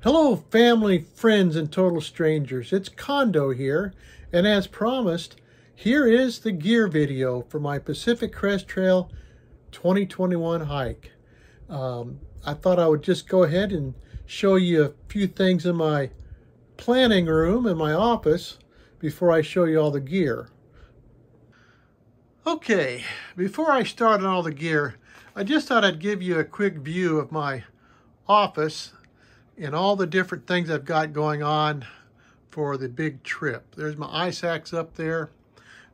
Hello, family, friends, and total strangers. It's Kondo here, and as promised, here is the gear video for my Pacific Crest Trail 2021 hike. I thought I would just go ahead and show you a few things in my planning room in my office before I show you all the gear. Okay, before I start on all the gear, I just thought I'd give you a quick view of my office and all the different things I've got going on for the big trip. There's my ice axe up there.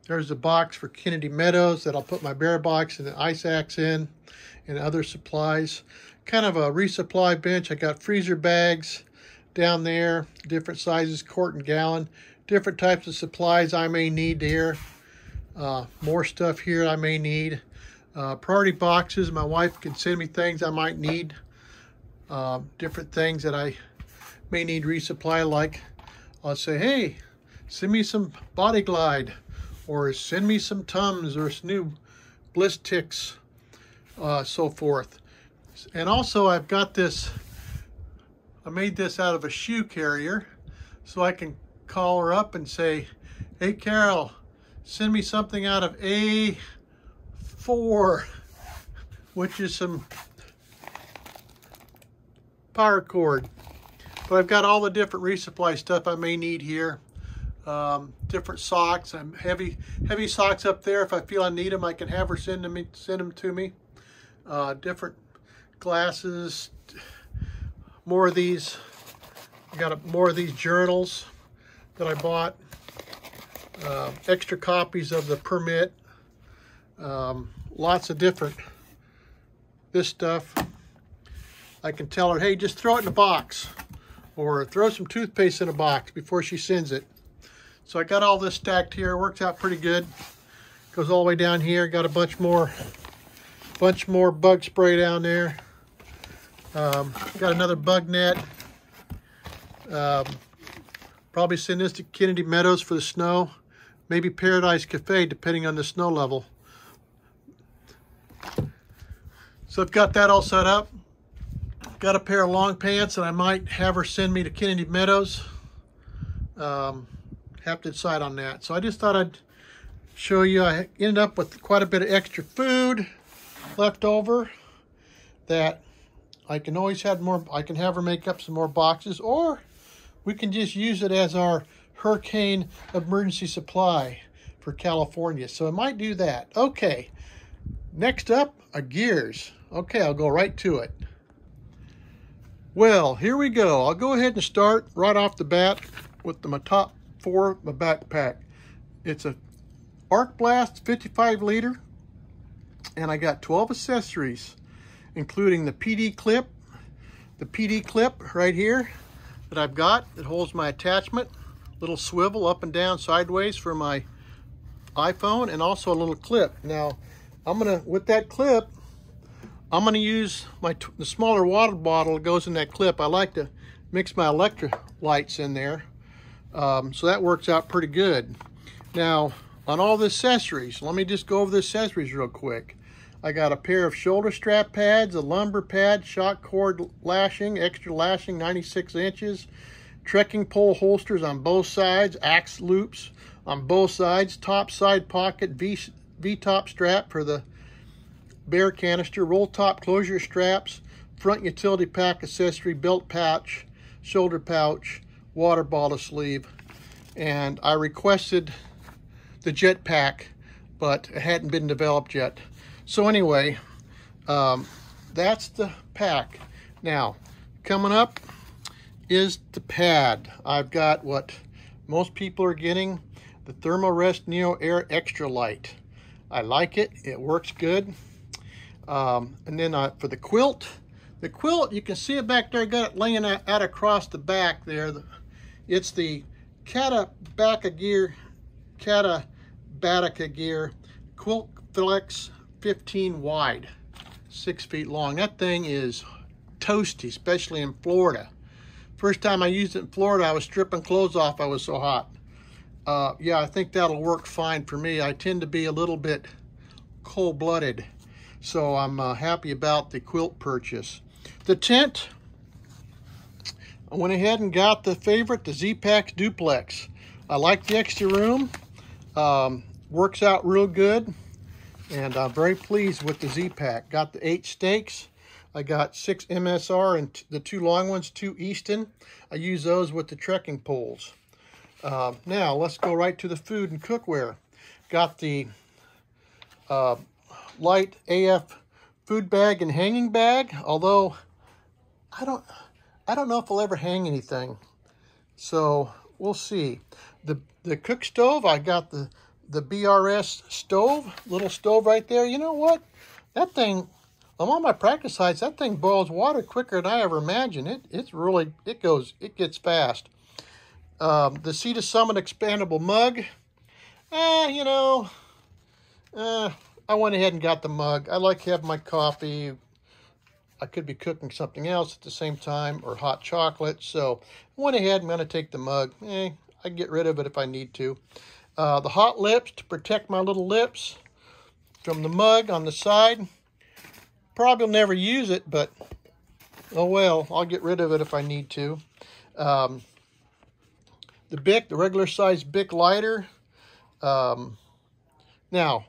There's the box for Kennedy Meadows that I'll put my bear box and the ice axe in and other supplies. Kind of a resupply bench. I got freezer bags down there, different sizes, quart and gallon, different types of supplies I may need here. More stuff here I may need. Priority boxes. My wife can send me things I might need. Different things that I may need resupply, like I'll say, hey, send me some Body Glide, or send me some Tums or some new Bliss Ticks, so forth. And also I've got this, I made this out of a shoe carrier, so I can call her up and say, hey Carol, send me something out of A4, which is some paracord. But I've got all the different resupply stuff I may need here. Different socks. I'm heavy socks up there. If I feel I need them, I can have her send them to me. Different glasses. More of these. I got more of these journals that I bought. Extra copies of the permit. Lots of different this stuff. I can tell her, hey, just throw it in a box, or throw some toothpaste in a box before she sends it. So I got all this stacked here. Works out pretty good. Goes all the way down here. Got a bunch more bug spray down there. Got another bug net. Probably send this to Kennedy Meadows for the snow. Maybe Paradise Cafe, depending on the snow level. So I've got that all set up. Got a pair of long pants that I might have her send me to Kennedy Meadows. Have to decide on that. So I just thought I'd show you. I ended up with quite a bit of extra food left over that I can always have more. I can have her make up some more boxes, or we can just use it as our hurricane emergency supply for California. So I might do that. Okay, next up are gears. Okay, I'll go right to it. Well, here we go. I'll go ahead and start right off the bat with my top four of my backpack. It's a Arc Blast 55 liter, and I got 12 accessories, including the PD clip right here that I've got that holds my attachment, little swivel up and down sideways for my iPhone, and also a little clip. Now, with that clip, I'm going to use the smaller water bottle that goes in that clip. I like to mix my electrolytes in there. So that works out pretty good. Now, on all the accessories, let me just go over the accessories real quick. I got a pair of shoulder strap pads, a lumbar pad, shock cord lashing, extra lashing, 96 inches, trekking pole holsters on both sides, axe loops on both sides, top side pocket, V-top strap for the bear canister, roll top closure straps, front utility pack accessory, belt pouch, shoulder pouch, water bottle sleeve, and I requested the jet pack, but it hadn't been developed yet. So anyway, that's the pack. Now, coming up is the pad. I've got what most people are getting, the Thermarest Neo Air Extra Light. I like it. It works good. And then for the quilt, you can see it back there. I got it laying out across the back there. It's the Pct Gear Quilt Flex 15 wide, 6 feet long. That thing is toasty, especially in Florida. First time I used it in Florida, I was stripping clothes off. I was so hot. Yeah, I think that'll work fine for me. I tend to be a little bit cold-blooded. So I'm happy about the quilt purchase. The tent, I went ahead and got the favorite, the Z-Pack Duplex. I like the extra room. Works out real good. And I'm very pleased with the Z-Pack. Got the 8 steaks. I got 6 MSR and the 2 long ones, 2 Easton. I use those with the trekking poles. Now, let's go right to the food and cookware. Got the light AF food bag and hanging bag, although I don't know if I'll ever hang anything. So, we'll see. The cook stove, I got the BRS stove, little stove right there. You know what? That thing, on all my practice sites, that thing boils water quicker than I ever imagined. It gets fast. The Sea to Summit expandable mug. I went ahead and got the mug. I like having my coffee. I could be cooking something else at the same time, or hot chocolate. So I went ahead and I'm going to take the mug. I can get rid of it if I need to. The hot lips to protect my little lips from the mug on the side. Probably never use it, but oh well, I'll get rid of it if I need to. The Bic, the regular size Bic lighter. Now,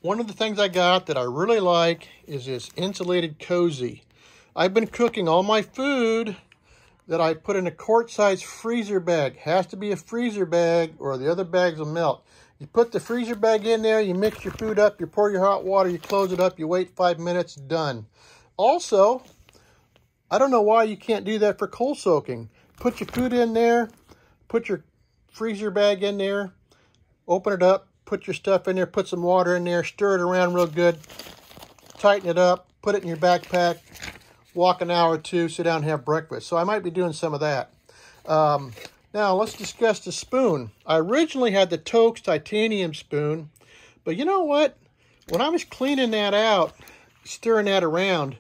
one of the things I got that I really like is this insulated cozy. I've been cooking all my food that I put in a quart-size freezer bag. Has to be a freezer bag or the other bags will melt. You put the freezer bag in there, you mix your food up, you pour your hot water, you close it up, you wait 5 minutes, done. Also, I don't know why you can't do that for cold soaking. Put your food in there, put your freezer bag in there, open it up, put your stuff in there, put some water in there, stir it around real good, tighten it up, put it in your backpack, walk an hour or two, sit down and have breakfast. So I might be doing some of that. Now let's discuss the spoon. I originally had the Tokes titanium spoon, but you know what? When I was cleaning that out, stirring that around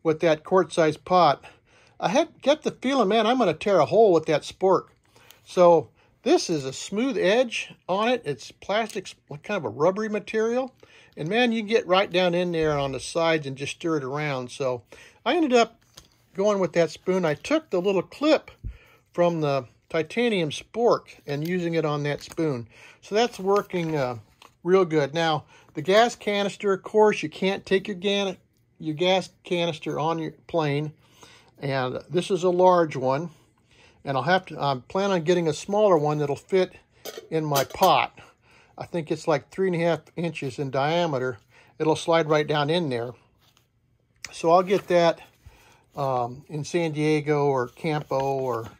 with that quart-sized pot, I got the feeling, man, I'm going to tear a hole with that spork. So this is a smooth edge on it. It's plastic, kind of a rubbery material. And man, you get right down in there on the sides and just stir it around. So I ended up going with that spoon. I took the little clip from the titanium spork and using it on that spoon. So that's working real good. Now, the gas canister, of course, you can't take your gas canister on your plane. And this is a large one. And I'm planning on getting a smaller one that'll fit in my pot. I think it's like 3.5 inches in diameter. It'll slide right down in there. So I'll get that in San Diego or Campo or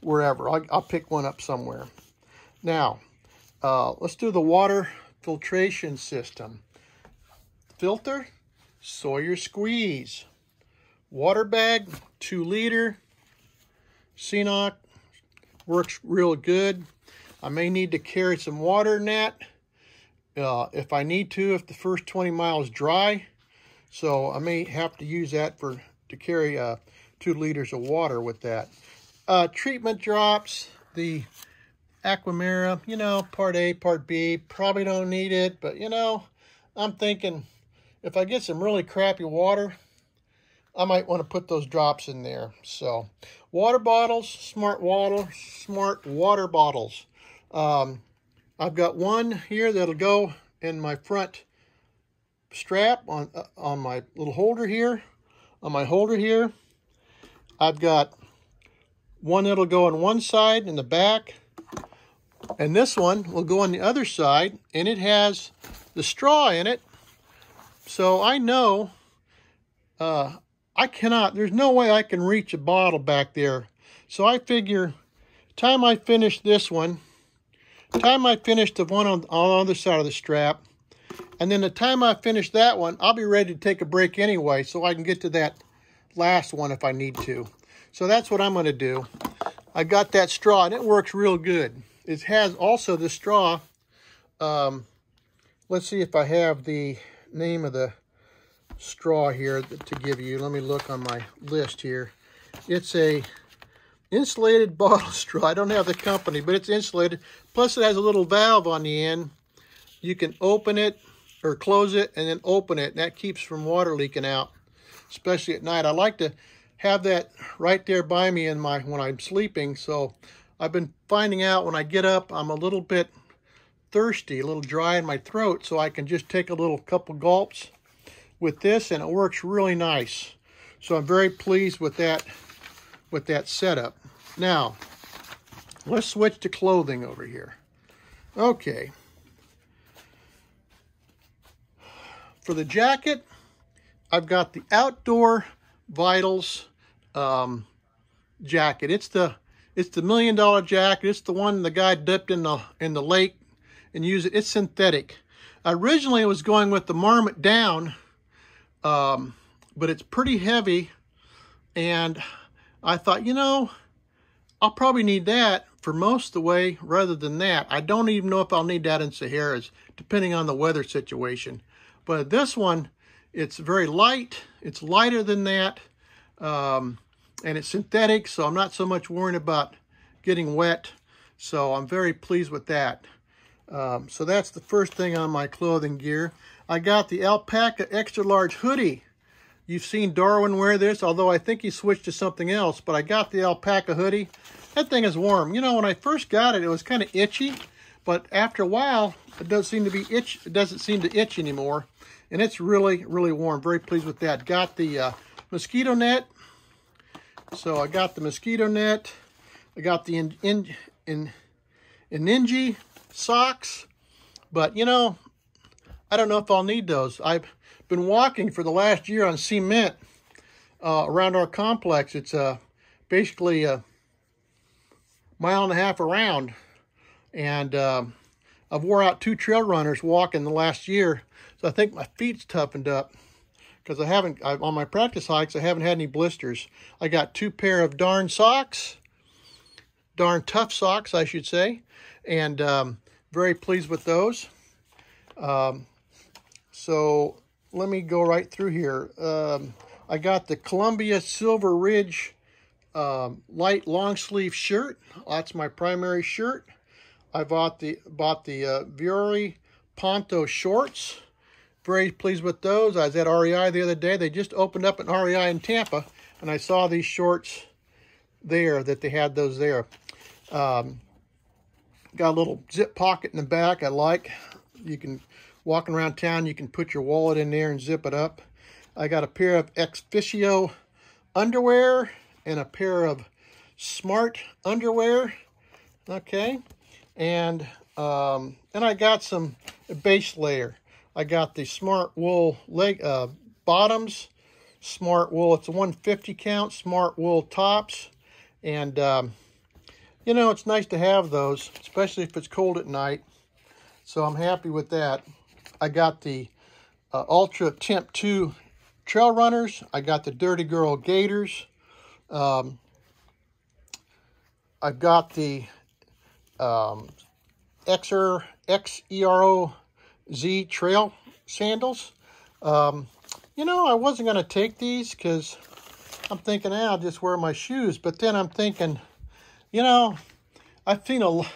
wherever. I'll pick one up somewhere. Now, let's do the water filtration system. Filter, Sawyer Squeeze. Water bag, 2 liter. CNOC works real good. I may need to carry some water in that if I need to, if the first 20 miles dry. So I may have to use that to carry 2 liters of water with that. Treatment drops, the Aquamera, part A, part B, probably don't need it, but I'm thinking if I get some really crappy water, I might want to put those drops in there. So, water bottles, smart water bottles. I've got one here that'll go in my front strap on my little holder here. On my holder here, I've got one that'll go on one side in the back, and this one will go on the other side, and it has the straw in it. So I know there's no way I can reach a bottle back there. So I figure, time I finish this one, time I finish the one on the other side of the strap, and then the time I finish that one, I'll be ready to take a break anyway, so I can get to that last one if I need to. So that's what I'm going to do. I got that straw, and it works real good. It has also the straw. Let's see if I have the name of the straw here to give you. Let me look on my list here. It's a insulated bottle straw. I don't have the company, but it's insulated. Plus it has a little valve on the end. You can open it or close it and then open it, and that keeps from water leaking out, especially at night. I like to have that right there by me in when I'm sleeping. So I've been finding out when I get up, I'm a little bit thirsty, a little dry in my throat, so I can just take a couple gulps with this, and it works really nice. So I'm very pleased with that setup. Now, let's switch to clothing over here. Okay. For the jacket, I've got the Outdoor Vitals jacket. It's the $1 million jacket. It's the one the guy dipped in the lake and used it. It's synthetic. Originally, it was going with the Marmot Down, but it's pretty heavy, and I thought, you know, I'll probably need that for most of the way rather than that. I don't even know if I'll need that in Sahara's, depending on the weather situation. But this one, it's very light. It's lighter than that, and it's synthetic, so I'm not so much worried about getting wet. So I'm very pleased with that. So that's the first thing on my clothing gear. I got the Alpaca Extra Large Hoodie. You've seen Darwin wear this, although I think he switched to something else, but I got the Alpaca hoodie. That thing is warm. You know, when I first got it, it was kind of itchy, but after a while, it doesn't seem to itch anymore, and it's really, really warm. Very pleased with that. Got the mosquito net. So I got the mosquito net. I got the Ninja socks, but you know, I don't know if I'll need those. I've been walking for the last year on cement around our complex. It's basically a 1.5 miles around, and I've wore out 2 trail runners walking the last year, so I think my feet's toughened up, because on my practice hikes, I haven't had any blisters. I got 2 pair of darn tough socks, I should say, and very pleased with those. So let me go right through here. I got the Columbia Silver Ridge light long sleeve shirt. That's my primary shirt. I bought the Viore Ponto shorts. Very pleased with those. I was at REI the other day. They just opened up an REI in Tampa, and I saw these shorts there, that they had those there. Got a little zip pocket in the back I like. You can, walking around town, you can put your wallet in there and zip it up. I got a pair of Exficio underwear and a pair of Smart underwear. Okay. And I got some base layer. I got the Smart Wool leg bottoms, Smart Wool, it's a 150 count, Smart Wool tops. And you know, it's nice to have those, especially if it's cold at night. So I'm happy with that. I got the Ultra Temp 2 trail runners. I got the Dirty Girl gaiters. I've got the XERO Z trail sandals. You know, I wasn't going to take these because I'm thinking, I'll just wear my shoes. But then I'm thinking, you know, I've seen a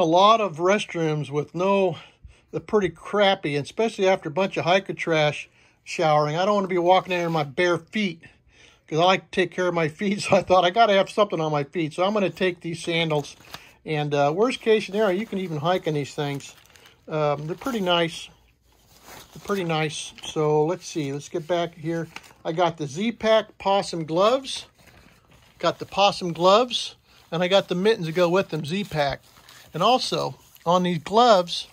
lot of restrooms with they're pretty crappy, and especially after a bunch of hiker trash showering. I don't want to be walking in there in my bare feet, because I like to take care of my feet. So I thought I got to have something on my feet. So I'm going to take these sandals. And worst case scenario, you can even hike in these things. They're pretty nice. They're pretty nice. So let's see. Let's get back here. I got the Z-Pack Possum gloves. Got the Possum gloves. And I got the mittens to go with them, Z-Pack. And also, on these gloves,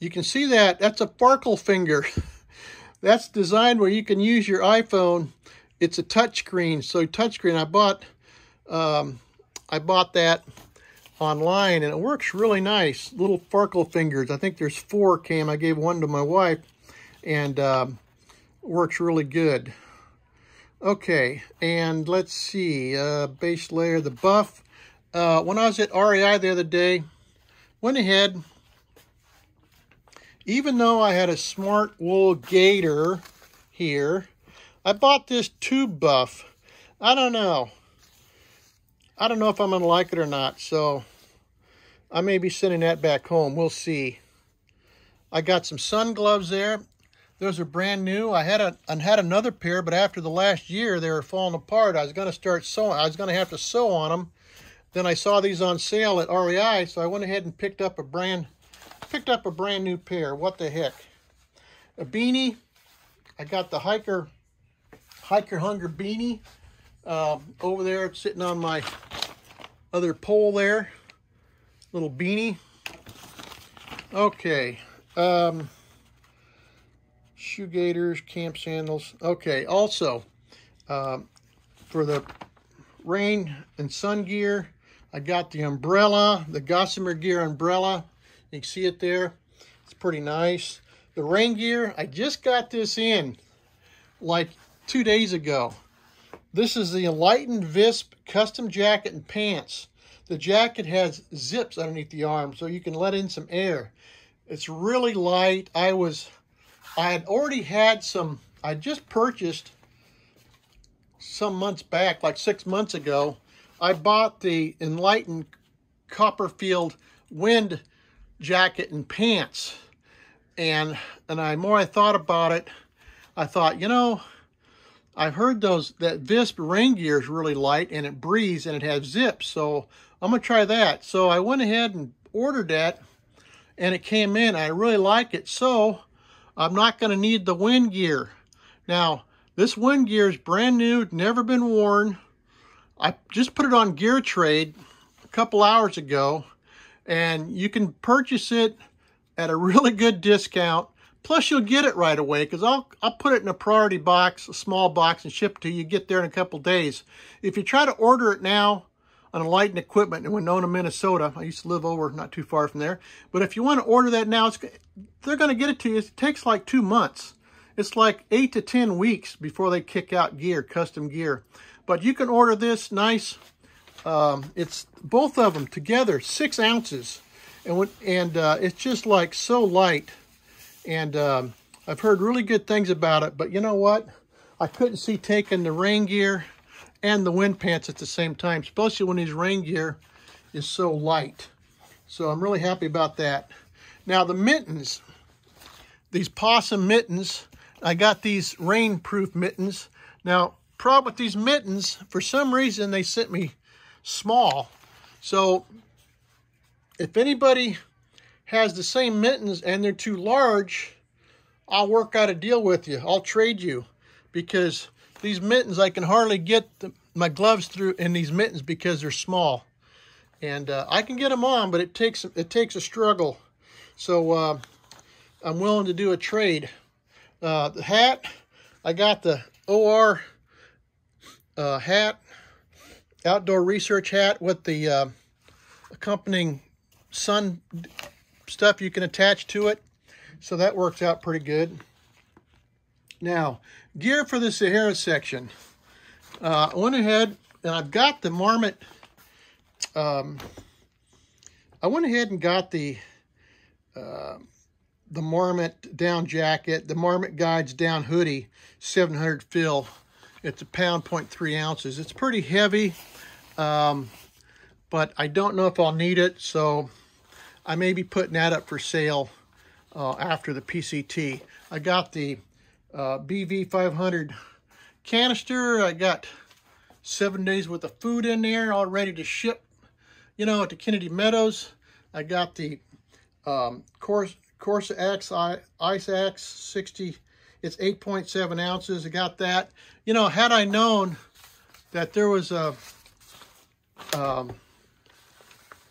you can see that's a Farkle finger. That's designed where you can use your iPhone. It's a touchscreen. So touchscreen, I bought that online, and it works really nice. Little Farkle fingers. I think there's 4 came. I gave one to my wife, and works really good. Okay, and let's see. Base layer, the buff. When I was at REI the other day, went ahead, even though I had a Smart Wool gaiter here, I bought this tube buff. I don't know if I'm going to like it or not, so I may be sending that back home. We'll see. I got some sun gloves there. Those are brand new. I had another pair, but after the last year, they were falling apart. I was going to start sewing. I was going to have to sew on them. Then I saw these on sale at REI, so I went ahead and picked up a brand new pair. What the heck? A beanie. I got the Hiker Hunger beanie over there. It's sitting on my other pole there. Little beanie. Okay. Shoe gaiters, camp sandals. Okay. Also, for the rain and sun gear, I got the umbrella, the Gossamer Gear umbrella. You can see it there. It's pretty nice. The rain gear, I just got this in like 2 days ago. This is the Enlightened Visp custom jacket and pants. The jacket has zips underneath the arm so you can let in some air. It's really light. I had already had some, I just purchased some months back, like 6 months ago. I bought the Enlightened Copperfield wind jacket and pants. And the more I thought about it, I thought, you know, I've heard that Visp rain gear is really light and it breathes and it has zips. So I'm going to try that. So I went ahead and ordered that and it came in. I really like it. So I'm not going to need the wind gear. Now, this wind gear is brand new, never been worn. I just put it on Gear Trade a couple hours ago, and you can purchase it at a really good discount. Plus, you'll get it right away because I'll put it in a priority box, a small box, and ship it to you. You get there in a couple days. If you try to order it now on Enlightened Equipment in Winona, Minnesota, I used to live over not too far from there. But if you want to order that now, they're going to get it to you. It takes like 2 months. It's like 8 to 10 weeks before they kick out gear, custom gear. But you can order this nice. It's both of them together, 6 ounces. And it's just like so light. And I've heard really good things about it. But you know what? I couldn't see taking the rain gear and the wind pants at the same time, especially when his rain gear is so light. So I'm really happy about that. Now the mittens, these possum mittens, I got these rain-proof mittens. Now, problem with these mittens, for some reason they sent me small. So if anybody has the same mittens and they're too large, I'll work out a deal with you. I'll trade you, because these mittens, I can hardly get my gloves through in these mittens because they're small. And I can get them on, but it takes a struggle. So I'm willing to do a trade. The hat, I got the OR hat, outdoor research hat with the accompanying sun stuff you can attach to it. So that works out pretty good. Now, gear for the Sahara section. I went ahead and I've got the Marmot. I went ahead and got the Marmot down jacket, the Marmot Guides down hoodie, 700 fill. It's 1.3 ounces. It's pretty heavy, but I don't know if I'll need it, so I may be putting that up for sale after the PCT. I got the BV 500 canister. I got 7 days worth of food in there, all ready to ship, you know, to Kennedy Meadows. I got the Corsa X Ice Axe 60. It's 8.7 ounces. I got that. You know, had I known that there was a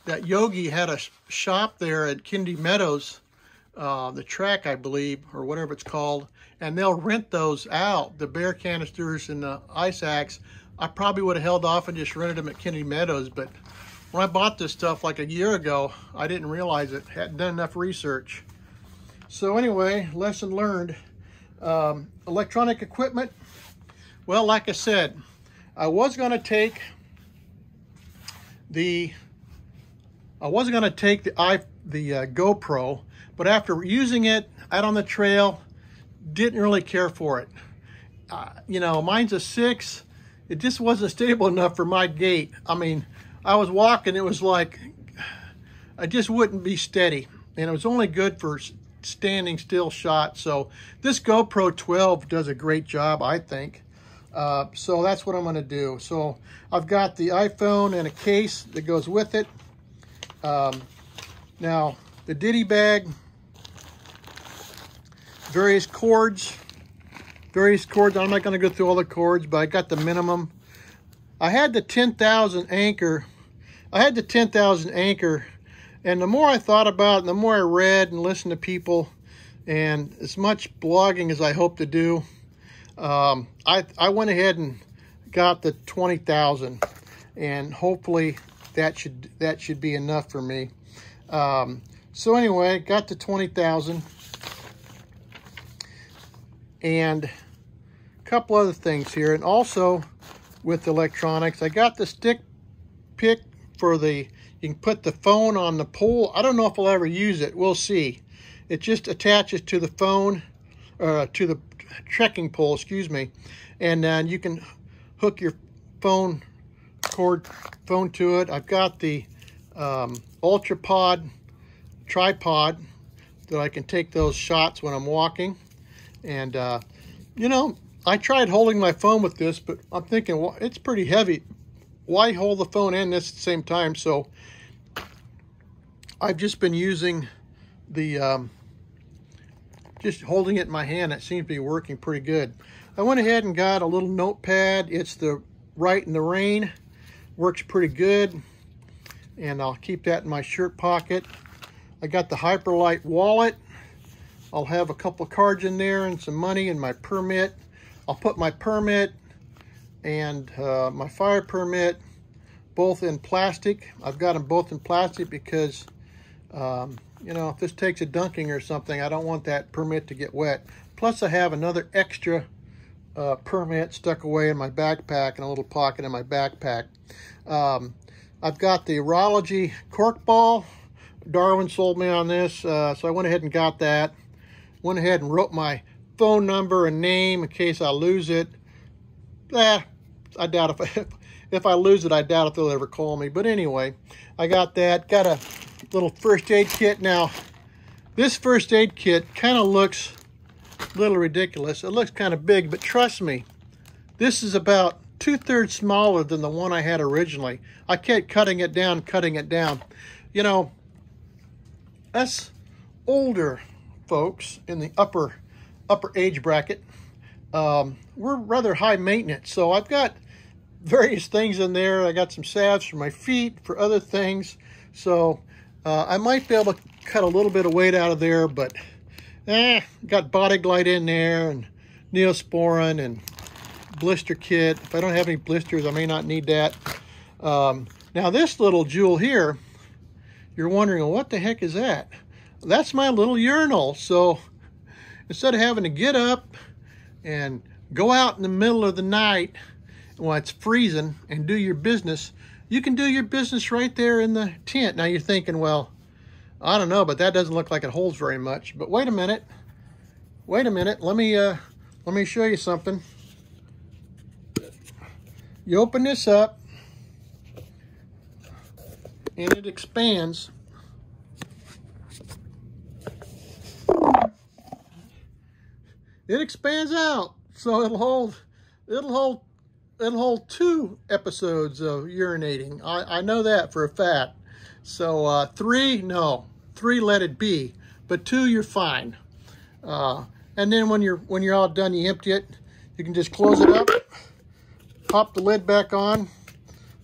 that Yogi had a shop there at Kennedy Meadows, the track, I believe, or whatever it's called, and they'll rent those out, the bear canisters and the ice axe, I probably would have held off and just rented them at Kennedy Meadows. But when I bought this stuff like a year ago, I didn't realize it. Hadn't done enough research. So anyway, lesson learned. Electronic equipment. Well, like I said, I was going to take the GoPro, but after using it out on the trail, didn't really care for it. You know, mine's a 6. It just wasn't stable enough for my gait. I mean, I was walking, it was like I just wouldn't be steady, and it was only good for standing still shot. So this GoPro 12 does a great job, I think. So that's what I'm going to do. So I've got the iPhone and a case that goes with it. Now the ditty bag, various cords. I'm not going to go through all the cords, but I got the minimum. I had the 10,000 anchor. And the more I thought about it, the more I read and listened to people, and as much blogging as I hope to do, I went ahead and got the 20,000, and hopefully that should be enough for me. So anyway, got the 20,000, and a couple other things here. And also with electronics, I got the stick pick for the, you can put the phone on the pole. I don't know if I'll ever use it. We'll see. It just attaches to the phone, to the trekking pole, excuse me. And then you can hook your phone to it. I've got the UltraPod tripod that I can take those shots when I'm walking. And, you know, I tried holding my phone with this, but I'm thinking, well, it's pretty heavy. Why hold the phone and this at the same time? So I've just been using the, just holding it in my hand. It seems to be working pretty good. I went ahead and got a little notepad. It's the Write in the Rain. Works pretty good. And I'll keep that in my shirt pocket. I got the Hyperlight wallet. I'll have a couple of cards in there and some money and my permit. I'll put my permit and my fire permit both in plastic. I've got them both in plastic because, you know, if this takes a dunking or something, I don't want that permit to get wet. Plus, I have another extra permit stuck away in my backpack, in a little pocket in my backpack. I've got the Urology cork ball. Darwin sold me on this, so I went ahead and got that. Went ahead and wrote my phone number and name in case I lose it. I doubt if I lose it, I doubt if they'll ever call me. But anyway, I got that. Got a little first aid kit. Now, this first aid kit kind of looks a little ridiculous. It looks kind of big, but trust me, this is about 2/3 smaller than the one I had originally. I kept cutting it down. You know, us older folks in the upper age bracket, we're rather high maintenance. So I've got various things in there. I got some salves for my feet, for other things. So I might be able to cut a little bit of weight out of there, but got Body Glide in there and Neosporin and blister kit. If I don't have any blisters, I may not need that. Now this little jewel here, you're wondering, well, what the heck is that? That's my little urinal. So instead of having to get up and go out in the middle of the night when it's freezing and do your business, you can do your business right there in the tent. Now you're thinking, well, I don't know, but that doesn't look like it holds very much. But wait a minute. Let me show you something. You open this up and it expands. It expands out, so it'll hold 2 episodes of urinating. I know that for a fact. So 3, no, 3 let it be, but 2 you're fine. And then when you're all done, you empty it. You can just close it up, pop the lid back on,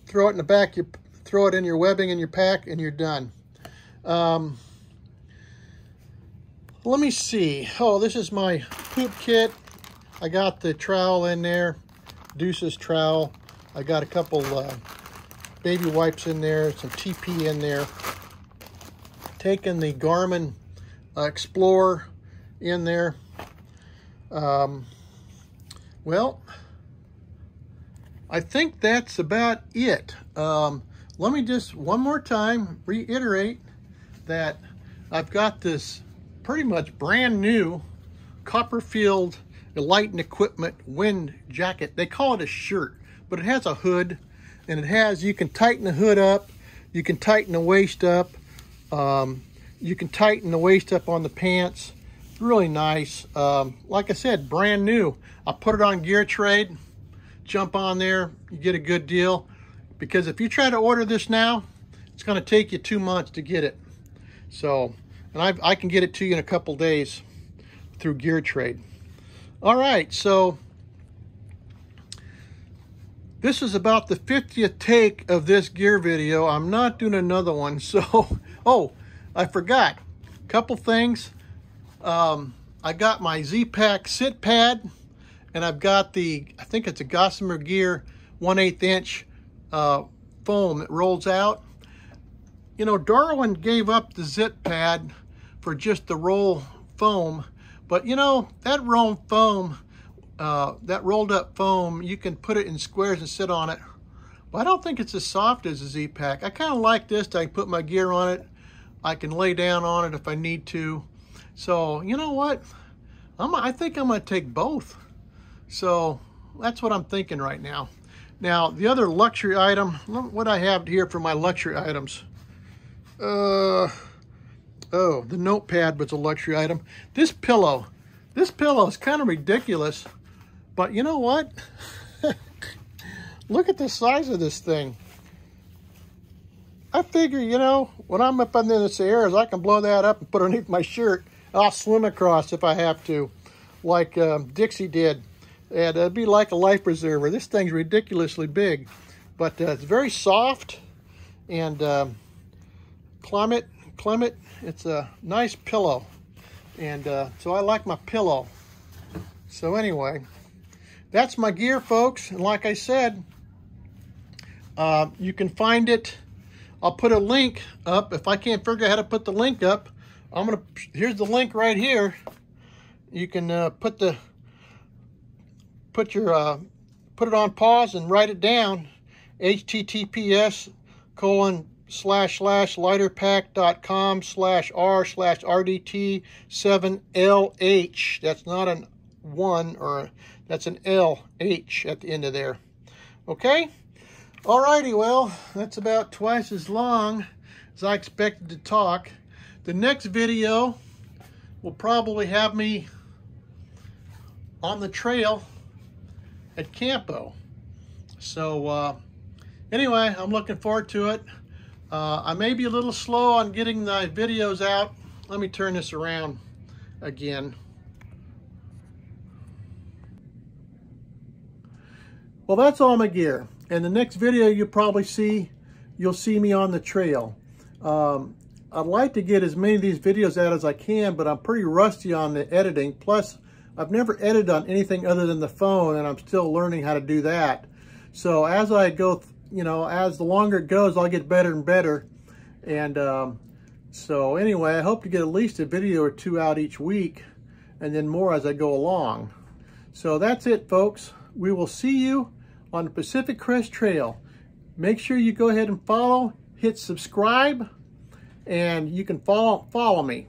throw it in the back. You throw it in your webbing in your pack, and you're done. Let me see. Oh, this is my poop kit. I got the trowel in there, Deuce's trowel. I got a couple baby wipes in there, some TP in there. Taking the Garmin Explorer in there. Well, I think that's about it. Let me just one more time reiterate that I've got this pretty much brand new Copperfield Light and Equipment wind jacket. They call it a shirt, but it has a hood, and it has, you can tighten the hood up, you can tighten the waist up, You can tighten the waist up on the pants. Really nice. Like I said, brand new. I put it on Gear Trade. Jump on there, you get a good deal. Because if you try to order this now, it's going to take you 2 months to get it. So, and I can get it to you in a couple days through Gear Trade. All right, so this is about the 50th take of this gear video. I'm not doing another one. So, oh, I forgot a couple things. I got my Z-Pack sit pad, and I've got the, I think it's a Gossamer Gear 1/8 inch foam that rolls out. You know, Darwin gave up the zip pad for just the roll foam, but you know, that roll foam, that rolled up foam, you can put it in squares and sit on it. But I don't think it's as soft as a Z-Pack. I kind of like this. I can put my gear on it. I can lay down on it if I need to. So, you know what? I think I'm going to take both. So, that's what I'm thinking right now. Now, the other luxury item, what I have here for my luxury items. Oh, the notepad was a luxury item. This pillow is kind of ridiculous. But you know what? Look at the size of this thing. I figure, you know, when I'm up under the Sierras, I can blow that up and put it underneath my shirt. I'll swim across if I have to, like Dixie did. And it'd be like a life preserver. This thing's ridiculously big, but it's very soft and Climate. It's a nice pillow, and so I like my pillow. So anyway, that's my gear, folks. And like I said, you can find it. I'll put a link up. If I can't figure out how to put the link up, here's the link right here. You can put it on pause and write it down. https://lighterpack.com/r/RDT7LH. That's not an 1, or that's an LH at the end of there. Okay? Alrighty, well, that's about twice as long as I expected to talk. The next video will probably have me on the trail at Campo. So anyway, I'm looking forward to it. I may be a little slow on getting the videos out. Let me turn this around again. Well, that's all my gear. And the next video you'll see me on the trail. I'd like to get as many of these videos out as I can, but I'm pretty rusty on the editing. Plus, I've never edited on anything other than the phone, and I'm still learning how to do that. So as I go, you know, as the longer it goes, I'll get better and better. And so anyway, I hope to get at least a video or 2 out each week, and then more as I go along. So that's it, folks. We will see you on the Pacific Crest Trail. Make sure you go ahead and follow, hit subscribe, and you can follow me.